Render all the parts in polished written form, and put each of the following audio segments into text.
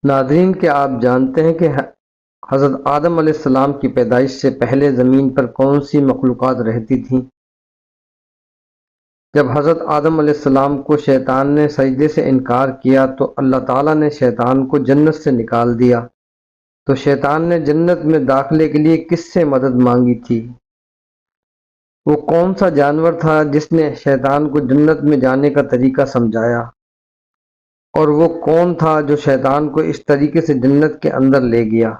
ناظرین، کیا آپ جانتے ہیں کہ حضرت آدم علیہ السلام کی پیدائش سے پہلے زمین پر کون سی مخلوقات رہتی تھیں؟ جب حضرت آدم علیہ السلام کو شیطان نے سجدے سے انکار کیا تو اللہ تعالیٰ نے شیطان کو جنت سے نکال دیا۔ تو شیطان نے جنت میں داخلے کے لیے کس سے مدد مانگی تھی؟ وہ کون سا جانور تھا جس نے شیطان کو جنت میں جانے کا طریقہ سمجھایا؟ اور وہ کون تھا جو شیطان کو اس طریقے سے جنت کے اندر لے گیا؟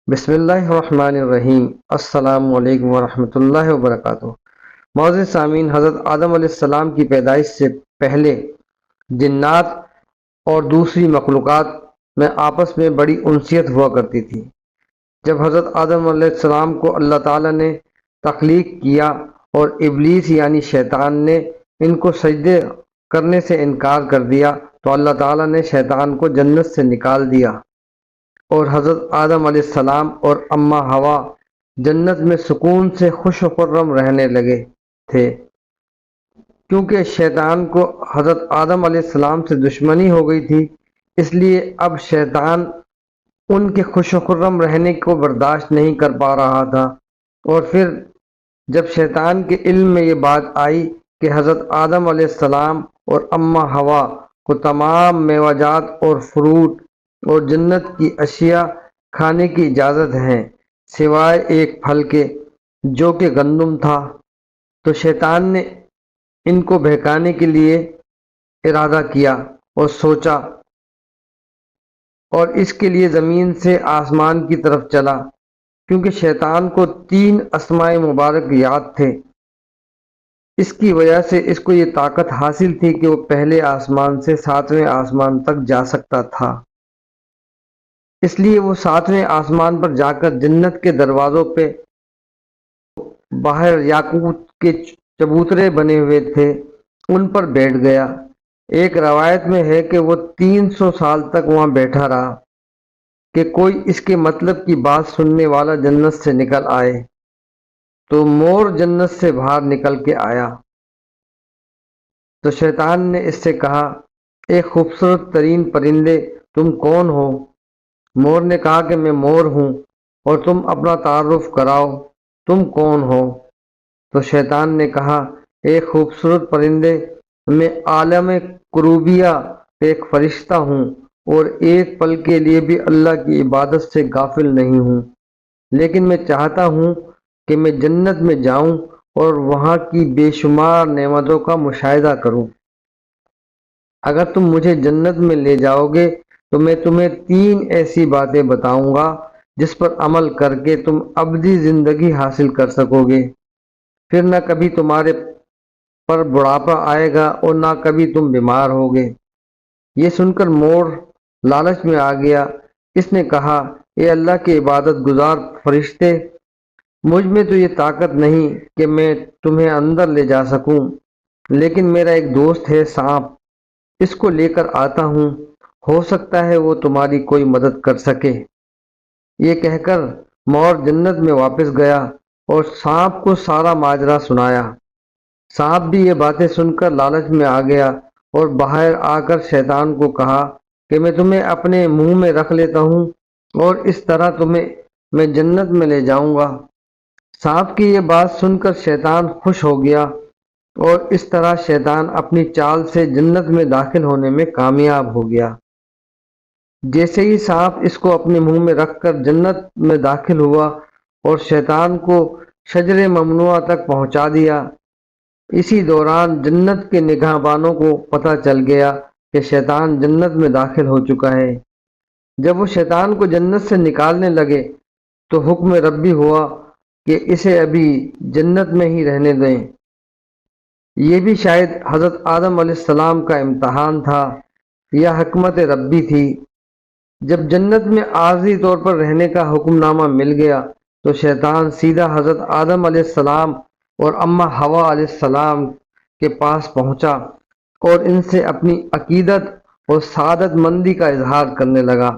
بسم اللہ الرحمن الرحیم۔ السلام علیکم ورحمۃ اللہ وبرکاتہ۔ معزز سامعین، حضرت آدم علیہ السلام کی پیدائش سے پہلے جنات اور دوسری مخلوقات میں آپس میں بڑی انسیت ہوا کرتی تھی۔ جب حضرت آدم علیہ السلام کو اللہ تعالیٰ نے تخلیق کیا اور ابلیس یعنی شیطان نے ان کو سجدے کرنے سے انکار کر دیا تو اللہ تعالیٰ نے شیطان کو جنت سے نکال دیا اور حضرت آدم علیہ السلام اور اماں ہوا جنت میں سکون سے خوش و خرم رہنے لگے تھے۔ کیونکہ شیطان کو حضرت آدم علیہ السلام سے دشمنی ہو گئی تھی، اس لیے اب شیطان ان کے خوش و خرم رہنے کو برداشت نہیں کر پا رہا تھا۔ اور پھر جب شیطان کے علم میں یہ بات آئی کہ حضرت آدم علیہ السلام اور اماں ہوا کو تمام میوہ جات اور فروٹ اور جنت کی اشیاء کھانے کی اجازت ہے سوائے ایک پھل کے جو کہ گندم تھا، تو شیطان نے ان کو بہکانے کے لیے ارادہ کیا اور سوچا اور اس کے لیے زمین سے آسمان کی طرف چلا، کیونکہ شیطان کو 3 اسماء مبارک یاد تھے۔ اس کی وجہ سے اس کو یہ طاقت حاصل تھی کہ وہ پہلے آسمان سے 7ویں آسمان تک جا سکتا تھا۔ اس لیے وہ 7ویں آسمان پر جا کر جنت کے دروازوں پہ باہر یاقوت کے چبوترے بنے ہوئے تھے ان پر بیٹھ گیا۔ ایک روایت میں ہے کہ وہ 300 سال تک وہاں بیٹھا رہا کہ کوئی اس کے مطلب کی بات سننے والا جنت سے نکل آئے۔ تو مور جنت سے باہر نکل کے آیا تو شیطان نے اس سے کہا، اے خوبصورت ترین پرندے، تم کون ہو؟ مور نے کہا کہ میں مور ہوں، اور تم اپنا تعارف کراؤ، تم کون ہو؟ تو شیطان نے کہا، اے خوبصورت پرندے، میں عالم کروبیہ ایک فرشتہ ہوں اور ایک پل کے لیے بھی اللہ کی عبادت سے غافل نہیں ہوں، لیکن میں چاہتا ہوں کہ میں جنت میں جاؤں اور وہاں کی بے شمار نعمتوں کا مشاہدہ کروں۔ اگر تم مجھے جنت میں لے جاؤ گے تو میں تمہیں 3 ایسی باتیں بتاؤں گا جس پر عمل کر کے تم ابدی زندگی حاصل کر سکو گے، پھر نہ کبھی تمہارے پر بڑھاپا آئے گا اور نہ کبھی تم بیمار ہوگے۔ یہ سن کر مور لالچ میں آ گیا۔ اس نے کہا، اے اللہ کے عبادت گزار فرشتے، مجھ میں تو یہ طاقت نہیں کہ میں تمہیں اندر لے جا سکوں، لیکن میرا ایک دوست ہے سانپ، اس کو لے کر آتا ہوں، ہو سکتا ہے وہ تمہاری کوئی مدد کر سکے۔ یہ کہہ کر مور جنت میں واپس گیا اور سانپ کو سارا ماجرا سنایا۔ سانپ بھی یہ باتیں سن کر لالچ میں آ گیا اور باہر آ کر شیطان کو کہا کہ میں تمہیں اپنے منہ میں رکھ لیتا ہوں اور اس طرح تمہیں میں جنت میں لے جاؤں گا۔ سانپ کی یہ بات سن کر شیطان خوش ہو گیا اور اس طرح شیطان اپنی چال سے جنت میں داخل ہونے میں کامیاب ہو گیا۔ جیسے ہی سانپ اس کو اپنے منہ میں رکھ کر جنت میں داخل ہوا اور شیطان کو شجر ممنوعہ تک پہنچا دیا، اسی دوران جنت کے نگہبانوں کو پتہ چل گیا کہ شیطان جنت میں داخل ہو چکا ہے۔ جب وہ شیطان کو جنت سے نکالنے لگے تو حکم ربی ہوا کہ اسے ابھی جنت میں ہی رہنے دیں۔ یہ بھی شاید حضرت آدم علیہ السلام کا امتحان تھا یا حکمت ربی تھی۔ جب جنت میں عارضی طور پر رہنے کا حکم نامہ مل گیا تو شیطان سیدھا حضرت آدم علیہ السلام اور اماں حوا علیہ السلام کے پاس پہنچا اور ان سے اپنی عقیدت اور سعادت مندی کا اظہار کرنے لگا۔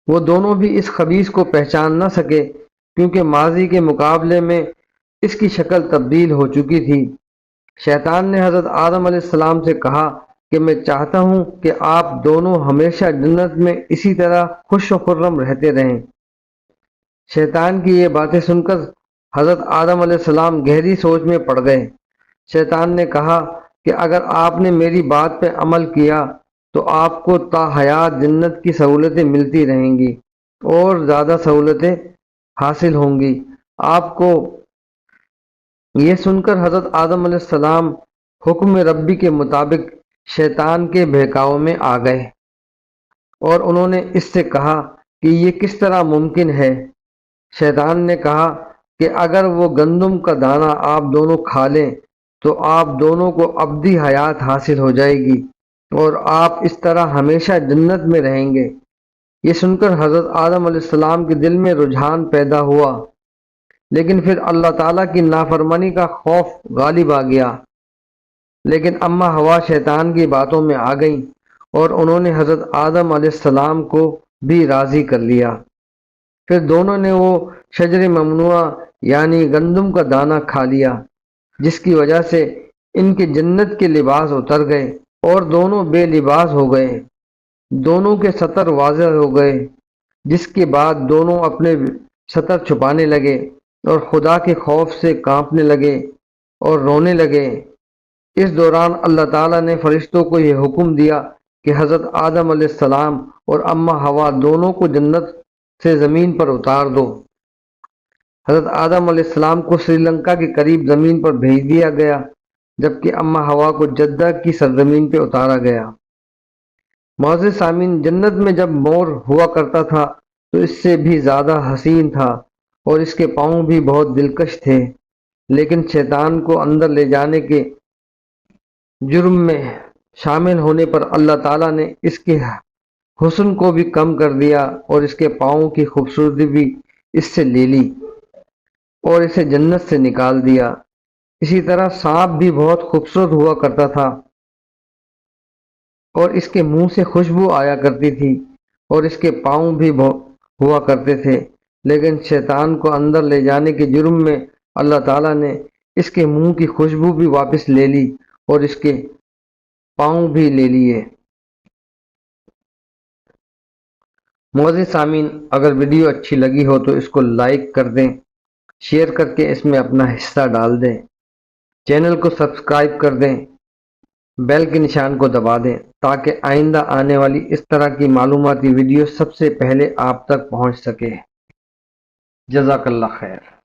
وہ دونوں بھی اس خبیث کو پہچان نہ سکے کیونکہ ماضی کے مقابلے میں اس کی شکل تبدیل ہو چکی تھی۔ شیطان نے حضرت آدم علیہ السلام سے کہا کہ میں چاہتا ہوں کہ آپ دونوں ہمیشہ جنت میں اسی طرح خوش و خرم رہتے رہیں۔ شیطان کی یہ باتیں سن کر حضرت آدم علیہ السلام گہری سوچ میں پڑ گئے۔ شیطان نے کہا کہ اگر آپ نے میری بات پہ عمل کیا تو آپ کو تا حیات جنت کی سہولتیں ملتی رہیں گی اور زیادہ سہولتیں حاصل ہوں گی آپ کو۔ یہ سن کر حضرت آدم علیہ السلام حکم ربی کے مطابق شیطان کے بہکاؤ میں آ گئے اور انہوں نے اس سے کہا کہ یہ کس طرح ممکن ہے۔ شیطان نے کہا کہ اگر وہ گندم کا دانہ آپ دونوں کھا لیں تو آپ دونوں کو ابدی حیات حاصل ہو جائے گی اور آپ اس طرح ہمیشہ جنت میں رہیں گے۔ یہ سن کر حضرت آدم علیہ السلام کے دل میں رجحان پیدا ہوا، لیکن پھر اللہ تعالیٰ کی نافرمانی کا خوف غالب آ گیا۔ لیکن اما ہوا شیطان کی باتوں میں آ گئیں اور انہوں نے حضرت آدم علیہ السلام کو بھی راضی کر لیا۔ پھر دونوں نے وہ شجر ممنوعہ یعنی گندم کا دانہ کھا لیا، جس کی وجہ سے ان کے جنت کے لباس اتر گئے اور دونوں بے لباس ہو گئے۔ دونوں کے سطر واضح ہو گئے، جس کے بعد دونوں اپنے سطر چھپانے لگے اور خدا کے خوف سے کانپنے لگے اور رونے لگے۔ اس دوران اللہ تعالیٰ نے فرشتوں کو یہ حکم دیا کہ حضرت آدم علیہ السلام اور اما ہوا دونوں کو جنت سے زمین پر اتار دو۔ حضرت آدم علیہ السلام کو سری لنکا کے قریب زمین پر بھیج دیا گیا، جبکہ اما ہوا کو جدہ کی سرزمین پہ اتارا گیا۔ معزز سامعین، جنت میں جب مور ہوا کرتا تھا تو اس سے بھی زیادہ حسین تھا اور اس کے پاؤں بھی بہت دلکش تھے، لیکن شیطان کو اندر لے جانے کے جرم میں شامل ہونے پر اللہ تعالیٰ نے اس کے حسن کو بھی کم کر دیا اور اس کے پاؤں کی خوبصورتی بھی اس سے لے لی اور اسے جنت سے نکال دیا۔ اسی طرح سانپ بھی بہت خوبصورت ہوا کرتا تھا اور اس کے منہ سے خوشبو آیا کرتی تھی اور اس کے پاؤں بھی ہوا کرتے تھے، لیکن شیطان کو اندر لے جانے کے جرم میں اللہ تعالیٰ نے اس کے منہ کی خوشبو بھی واپس لے لی اور اس کے پاؤں بھی لے لیے۔ معزز سامعین، اگر ویڈیو اچھی لگی ہو تو اس کو لائک کر دیں، شیئر کر کے اس میں اپنا حصہ ڈال دیں، چینل کو سبسکرائب کر دیں، بیل کے نشان کو دبا دیں تاکہ آئندہ آنے والی اس طرح کی معلوماتی ویڈیو سب سے پہلے آپ تک پہنچ سکے۔ جزاک اللہ خیر۔